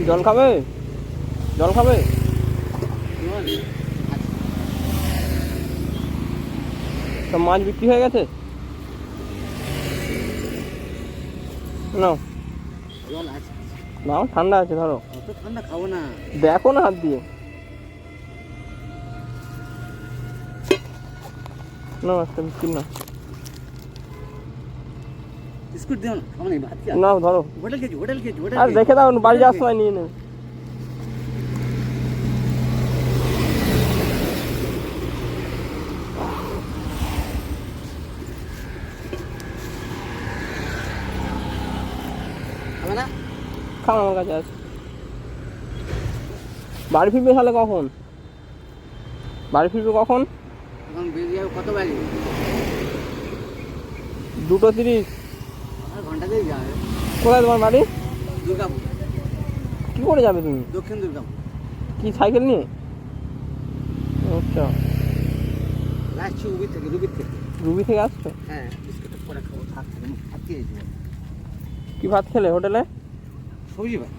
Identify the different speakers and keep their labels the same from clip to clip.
Speaker 1: জল খাবে? জল খাবে? সব মাছ বিক্রি হয়ে গেছে? নাও নাও, ঠান্ডা আছে, ধরো।
Speaker 2: ঠান্ডা খাবো না,
Speaker 1: দেখো না হাত দিয়ে। নাও একটা বিস্কুট নাও।
Speaker 2: বিস্কুট দিও না, খাবো না, ভাত কি?
Speaker 1: নাও ধরো।
Speaker 2: হোটেল খেয়েছি, হোটেল খেয়েছি, হোটেল
Speaker 1: আর দেখে দাও, বাড়ি যাওয়ার সময় নিয়ে নেবে।
Speaker 2: খাবে না?
Speaker 1: খাও, আমার কাছে আছে। বাড়ি ফিরবে তাহলে কখন? বাড়ি ফিরবে কখন?
Speaker 2: এখন বেরিয়ে যাবে কত বাজে?
Speaker 1: 2:30।
Speaker 2: আর ঘন্টা দিয়ে যাবে।
Speaker 1: কোথায় তোমার বাড়ি?
Speaker 2: দুর্গাপুর।
Speaker 1: কি করে যাবে তুমি?
Speaker 2: দক্ষিণ দুর্গাপুর।
Speaker 1: কি সাইকেল নিয়ে? আচ্ছা,
Speaker 2: আসছি রুবির থেকে, রুবির থেকে।
Speaker 1: রুবি থেকে আসছো?
Speaker 2: হ্যাঁ, বিস্কুটটা পরে খাবো, ভাত খেলে ভাত খেয়েছি।
Speaker 1: কি ভাত খেলে হোটেলে?
Speaker 2: সবজি ভাত,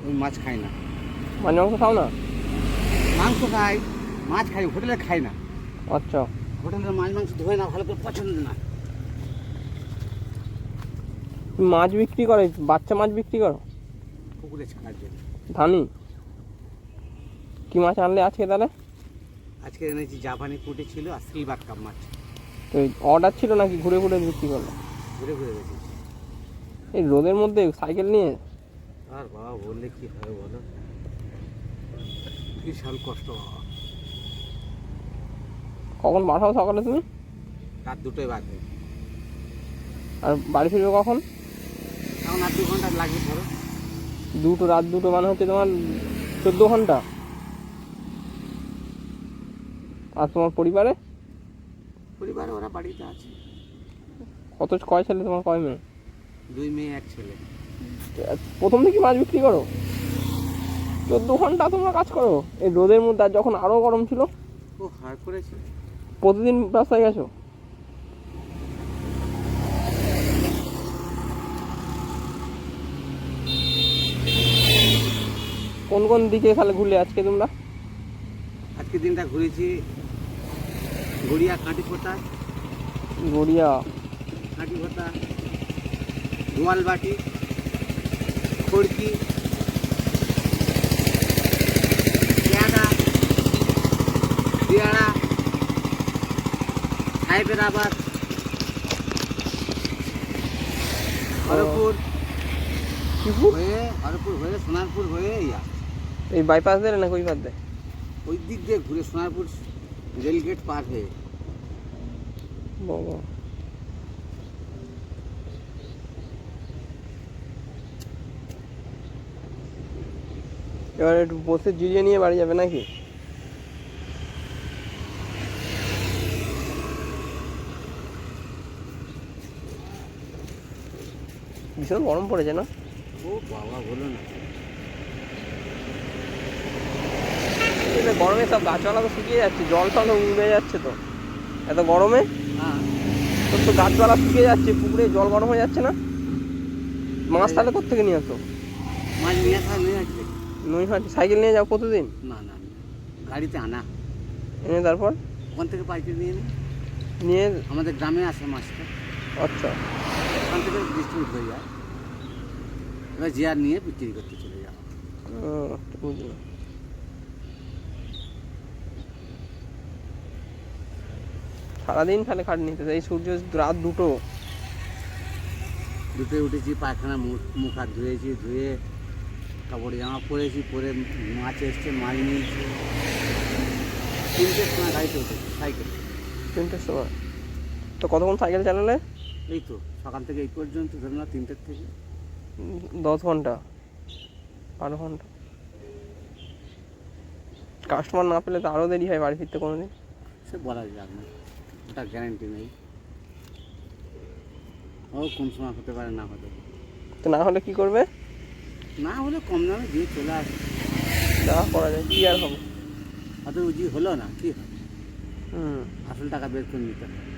Speaker 2: ওই মাছ খাই না।
Speaker 1: মাছ মাংস খাও না?
Speaker 2: মাংস খাই, মাছ খাই, হোটেলে খাই না।
Speaker 1: আচ্ছা,
Speaker 2: হোটেলের মাছ মাংস ধোয় না, ভালো করে পছন্দ না।
Speaker 1: তুমি মাছ বিক্রি করো? বাচ্চা মাছ বিক্রি করো?
Speaker 2: পুকুরে ছাড়ার জন্য।
Speaker 1: ধানি কি মাছ আনলে আজকে তাহলে?
Speaker 2: আজকে এনেছি জাপানি পুঁটি ছিল আর সিলভার কাপ মাছ।
Speaker 1: তো অর্ডার ছিল নাকি ঘুরে ঘুরে বিক্রি করলো?
Speaker 2: ঘুরে ঘুরে গেছি।
Speaker 1: এই রোদের মধ্যে সাইকেল নিয়ে?
Speaker 2: আর বাবা বললে কি হবে বলো, বিশাল কষ্ট বাবা।
Speaker 1: কখন পাঠাও সকালে তুমি?
Speaker 2: রাত 2টোয় বাজে।
Speaker 1: আর বাড়ি ফিরবে কখন?
Speaker 2: এখন 8-2 ঘন্টা লাগবে ধরো।
Speaker 1: রাত 2টো মানে হচ্ছে তোমার 14 ঘন্টা। আর তোমার পরিবারে?
Speaker 2: পরিবারে ওরা বাড়িতে আছে।
Speaker 1: কয় ছেলে তোমার, কয় মেয়ে?
Speaker 2: 2 মেয়ে 1 ছেলে।
Speaker 1: প্রথম থেকে মাছ বিক্রি করো? 14 ঘন্টা তোমরা কাজ করো এই রোদের মধ্যে? আর যখন আরো গরম ছিল?
Speaker 2: ও হার করেছে।
Speaker 1: প্রতিদিন রাস্তায় গেছো? কোন কোন দিকে তাহলে ঘুরলে আজকে তোমরা?
Speaker 2: আজকে দিনটা ঘুরেছি গড়িয়া, কাঁটিপোতা,
Speaker 1: গড়িয়া,
Speaker 2: কাঁটিপোতা, গোয়ালবাটি, খড়কি, পেয়ারা, পেয়ারা, হায়দ্রাবাদ, হরপুর হয়ে সোনারপুর হয়ে
Speaker 1: এই বাইপাস দিয়ে না কই পার দেয়?
Speaker 2: ওই দিক দিয়ে ঘুরে সোনারপুর রেলগেট পার হয়ে।
Speaker 1: বাবা, এবার একটু বসে জিরিয়ে নিয়ে বাড়ি যাবে নাকি? ভীষণ গরম পড়েছে না?
Speaker 2: ও বাবা বলো না,
Speaker 1: গরমে সব গাছপালা তো শুকিয়ে যাচ্ছে, জল টল উবে যাচ্ছে তো এত গরমে।
Speaker 2: হ্যাঁ
Speaker 1: তোর তো গাছপালা শুকিয়ে যাচ্ছে, পুকুরে জল গরম হয়ে যাচ্ছে না? মাছ তাহলে কোথেকে নিয়ে আসো?
Speaker 2: মাছ নিয়ে আসা নিয়ে আসবে।
Speaker 1: নৈহাটি সাইকেল নিয়ে যাও প্রতিদিন?
Speaker 2: না না, গাড়িতে আনা,
Speaker 1: এনে তারপর
Speaker 2: ওখান থেকে পাইকারি নিয়ে নিই।
Speaker 1: নিয়ে
Speaker 2: আমাদের গ্রামে আসে মাছটা,
Speaker 1: আচ্ছা,
Speaker 2: ওখান থেকে ডিস্ট্রিবিউট হয়ে যায়। এবার জিয়ার নিয়ে বিক্রি করতে চলে যাওয়া।
Speaker 1: বুঝলাম। সারাদিন তাহলে খাট নিতে এই সূর্য রাত 2টো।
Speaker 2: 2টোয় উঠেছি, পায়খানা মুখ হাত ধুয়েছি, ধুয়ে কাপড় জামা পরেছি, পরে মাছ এসছে, মাছ নিয়েছি। 3টের সময় গাড়িতে উঠেছি সাইকেল।
Speaker 1: 3টের সময়? তো কতক্ষণ সাইকেল চালালে?
Speaker 2: এই তো সকাল থেকে এই পর্যন্ত, ধরুন না 3টের থেকে।
Speaker 1: 10 ঘন্টা, 12 ঘন্টা। কাস্টমার না পেলে তো আরও দেরি হয় বাড়ি ফিরতে কোনোদিন।
Speaker 2: সে বলা যাক না, ওটা গ্যারান্টি নেই। ও কোন সময় হতে পারে, না হতে পারে।
Speaker 1: তো না হলে কি করবে?
Speaker 2: না হলে কম দামে দিয়ে চলে আসে।
Speaker 1: যা করা যায়, কি আর হবে।
Speaker 2: হয়তো উজি হলো না, কি হবে, আসল টাকা বের করে নিতে হবে।